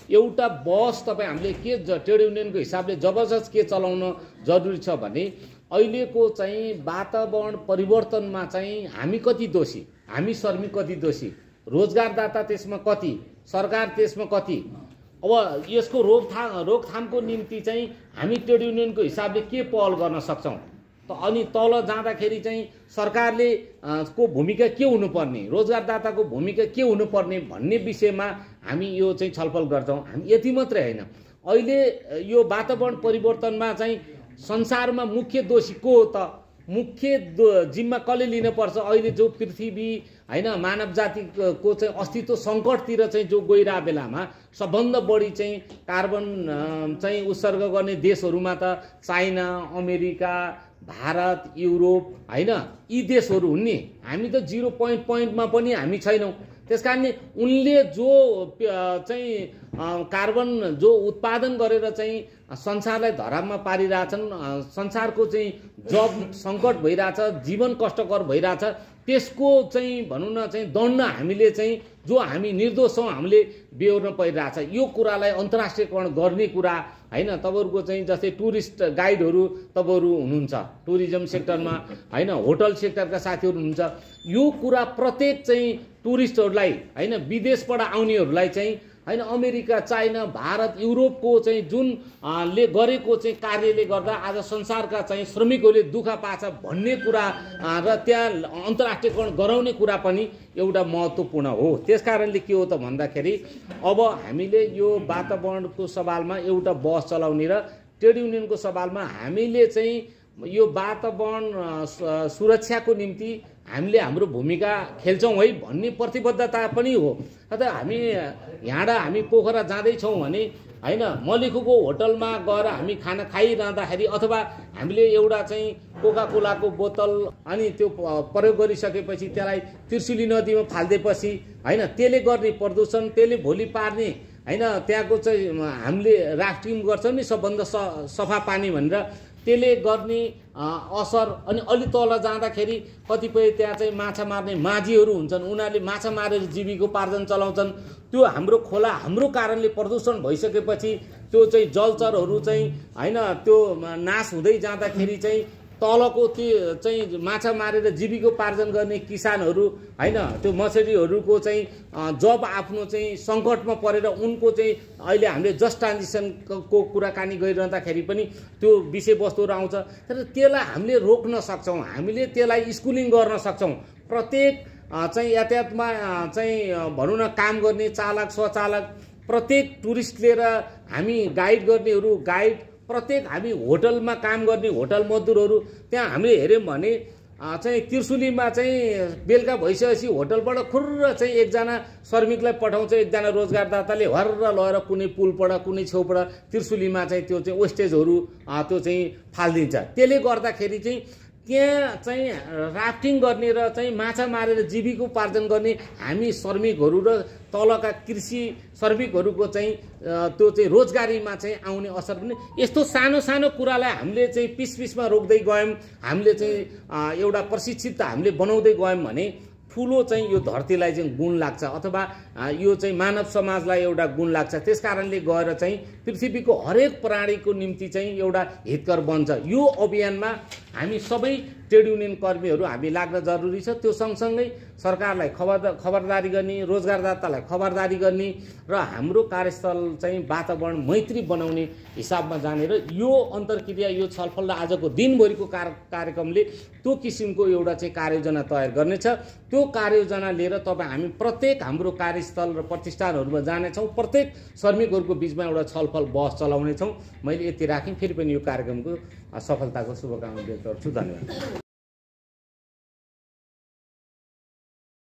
एउटा बस तपाईँ हामीले के ट्रेड युनियनको हिसाबले जबरजस्त के चलाउन जरुरी छ भने अहिलेको चाहिँ वातावरण परिवर्तनमा चाहिँ हामी कति दोषी, हामी श्रमिक कति दोषी, रोजगारदाता त्यसमा कति, सरकार त्यसमा कति। अब यसको रोकथामको निम्ति चाहिँ हामी ट्रेड युनियनको हिसाबले के पहल गर्न सक्छौँ त अनि तल जाँदाखेरि चाहिँ सरकारले को भूमिका के हुनुपर्ने, रोजगारदाताको भूमिका के हुनुपर्ने भन्ने विषयमा हामी यो चाहिँ छलफल गर्छौँ। हामी यति मात्रै होइन, अहिले यो वातावरण परिवर्तनमा चाहिँ संसारमा मुख्य दोषी को हो त, मुख्य जिम्मा कसले लिनुपर्छ। अहिले जो पृथ्वी हैन मानव जातिको चाहिँ अस्तित्व सङ्कटतिर चाहिँ जो गइरहेको बेलामा सबभन्दा बढी चाहिँ कार्बन चाहिँ उत्सर्ग गर्ने देशहरूमा त चाइना, अमेरिका, भारत, युरोप हैन यी देशहरू हुन् नि। हामी त 0 पोइन्टमा पनि हामी छैनौँ। त्यसकारणले उनले जो चाहिँ कार्बन जो उत्पादन गरेर चाहिँ संसारलाई धरापमा पारिरहेछन्, संसारको चाहिँ जब सङ्कट भइरहेछ, जीवन कष्टकर भइरहेछ, त्यसको चाहिँ भनौँ न चाहिँ दण्ड हामीले चाहिँ जो हामी निर्दोष छौँ हामीले बेहोर्न परिरहेछ। यो कुरालाई अन्तर्राष्ट्रियकरण गर्ने कुरा हैन। तपाईँहरूको चाहिँ जस्तै टुरिस्ट गाइडहरू तपाईँहरू हुनुहुन्छ, टुरिज्म सेक्टरमा हैन, होटल सेक्टरका साथीहरू हुनुहुन्छ। यो कुरा प्रत्येक चाहिँ टुरिस्टहरूलाई हैन, विदेशबाट आउनेहरूलाई चाहिँ हैन, अमेरिका, चाइना, भारत, युरोपको चाहिँ जुन ले गरेको चाहिँ कार्यले गर्दा आज संसारका चाहिँ श्रमिकहरूले दुःख पाछ भन्ने कुरा र त्यहाँ अन्तर्राष्ट्रियकरण गराउने कुरा पनि एउटा महत्त्वपूर्ण हो। त्यसकारणले के हो त भन्दाखेरि अब हामीले यो वातावरणको सवालमा एउटा बस चलाउने र ट्रेड युनियनको सवालमा हामीले चाहिँ यो वातावरण सुरक्षाको निम्ति हामीले हाम्रो भूमिका खेल्छौँ है भन्ने प्रतिबद्धता पनि हो। अथवा हामी यहाँबाट हामी पोखरा जाँदैछौँ भने हैन, मलिखुको होटलमा गएर हामी खाना खाइरहँदाखेरि अथवा हामीले एउटा चाहिँ कोका कोलाको बोतल अनि त्यो प्रयोग गरिसकेपछि त्यसलाई त्रिशुली नदीमा फालिदिएपछि हैन, त्यसले गर्ने प्रदूषण, त्यसले भोलि पार्ने हैन, त्यहाँको चाहिँ हामीले राफ्टिङ गर्छौँ नि सबभन्दा सफा पानी भनेर, त्यसले गर्ने असर। अनि अलि तल जाँदाखेरि कतिपय त्यहाँ चाहिँ माछा मार्ने माझीहरू हुन्छन्, उनीहरूले माछा मारेर जीविकोपार्जन चलाउँछन्। त्यो हाम्रो खोला हाम्रो कारणले प्रदूषण भइसकेपछि त्यो चाहिँ जलचरहरू चाहिँ हैन त्यो नाश हुँदै जाँदाखेरि चाहिँ तलको त्यो चाहिँ माछा मारेर जीविकोपार्जन गर्ने किसानहरू हैन, त्यो मछेरीहरूको चाहिँ जब आफ्नो चाहिँ सङ्कटमा परेर उनको चाहिँ अहिले हामीले जस्ट ट्रान्जिसनको कुराकानी गरिरहँदाखेरि पनि त्यो विषयवस्तुहरू आउँछ। तर त्यसलाई हामीले रोक्न सक्छौँ, हामीले त्यसलाई स्कुलिङ गर्न सक्छौँ। प्रत्येक चाहिँ यातायातमा चाहिँ भनौँ न काम गर्ने चालक, स्वचालक, प्रत्येक टुरिस्ट लिएर हामी गाइड गर्नेहरू गाइड, प्रत्येक हामी होटलमा काम गर्ने होटल मजदुरहरू, त्यहाँ हामीले हेऱ्यौँ भने चाहिँ त्रिशुलीमा चाहिँ बेलुका भइसकेपछि होटलबाट खुर्र चाहिँ एकजना श्रमिकलाई पठाउँछ, एकजना रोजगारदाताले हर्र लगेर कुनै पुलबाट कुनै छेउबाट त्रिशुलीमा चाहिँ त्यो चाहिँ वेस्टेजहरू त्यो चाहिँ फालिदिन्छ। त्यसले गर्दाखेरि चाहिँ त्यहाँ चाहिँ राफ्टिङ गर्ने र चाहिँ माछा मारेर जीविकोपार्जन गर्ने हामी श्रमिकहरू र तलका कृषि श्रमिकहरूको चाहिँ त्यो चाहिँ रोजगारीमा चाहिँ आउने असर पनि। यस्तो सानो सानो कुरालाई हामीले चाहिँ पिसमा रोक्दै गयौँ, हामीले चाहिँ एउटा प्रशिक्षित हामीले बनाउँदै गयौँ भने ठुलो चाहिँ यो धरतीलाई चाहिँ गुण लाग्छ अथवा यो चाहिँ मानव समाजलाई एउटा गुण लाग्छ। त्यसकारणले गएर चाहिँ पृथ्वीको हरेक प्राणीको निम्ति चाहिँ एउटा हितकर बन्छ। यो अभियानमा हामी सबै ट्रेड युनियन कर्मीहरू हामी लाग्न जरुरी छ। त्यो सँगसँगै सरकारलाई खबरदारी गर्ने, रोजगारदातालाई खबरदारी गर्ने र हाम्रो कार्यस्थल चाहिँ वातावरण मैत्री बनाउने हिसाबमा जाने र यो अन्तर्क्रिया, यो छलफल र आजको दिनभरिको कार्यक्रमले त्यो किसिमको एउटा चाहिँ कार्ययोजना तयार गर्नेछ। त्यो कार्ययोजना लिएर तपाईँ हामी प्रत्येक हाम्रो कार्यस्थल र प्रतिष्ठानहरूमा जानेछौँ, प्रत्येक श्रमिकहरूको बिचमा एउटा छलफल बहस चलाउनेछौँ। मैले यति राखेँ। फेरि पनि यो कार्यक्रमको सफलताको शुभकामना व्यक्त गर्छु। धन्यवाद।